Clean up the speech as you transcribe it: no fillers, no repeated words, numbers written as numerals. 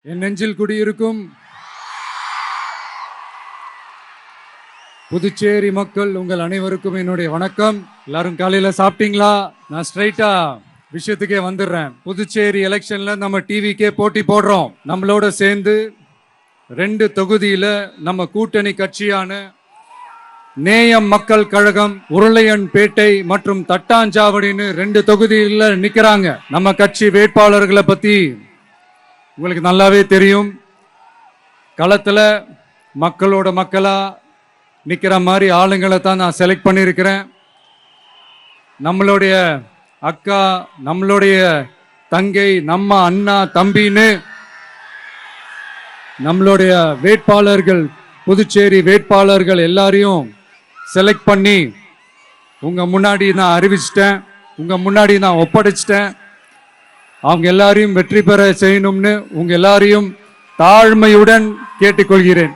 என் நெஞ்சில் குடியிருக்கும் புதுச்சேரி மக்கள் உங்கள் அனைவருக்கும் என்னுடைய வணக்கம். எல்லாரும் காலையில சாப்பிட்டீங்களா? நான் ஸ்ட்ரைட்டா விஷயத்துக்கே வந்துடுறேன். புதுச்சேரி எலெக்ஷன்ல நம்ம டிவிக்கே போட்டி போடுறோம். நம்மளோட சேர்ந்து 2 தொகுதியில நம்ம கூட்டணி கட்சியான நேயம் மக்கள் கழகம் உருளையன்பேட்டை மற்றும் தட்டாஞ்சாவடின்னு 2 தொகுதியில நிக்கிறாங்க. நம்ம கட்சி வேட்பாளர்களை பத்தி உங்களுக்கு நல்லாவே தெரியும். களத்துல மக்களோட மக்களா நிக்கிற மாதிரி ஆளுங்களை தான் நான் செலக்ட் பண்ணியிருக்கிறேன். நம்மளுடைய அக்கா, நம்மளுடைய தங்கை, நம்ம அண்ணா தம்பின்னு நம்மளுடைய வேட்பாளர்கள், புதுச்சேரி வேட்பாளர்கள் எல்லாரையும் செலக்ட் பண்ணி உங்க முன்னாடி நான் அறிவிச்சிட்டேன், உங்க முன்னாடி நான் ஒப்படைச்சிட்டேன். அவங்க எல்லாரையும் வெற்றி பெற செய்யணும்னு உங்க எல்லாரையும் தாழ்மையுடன் கேட்டுக்கொள்கிறேன்.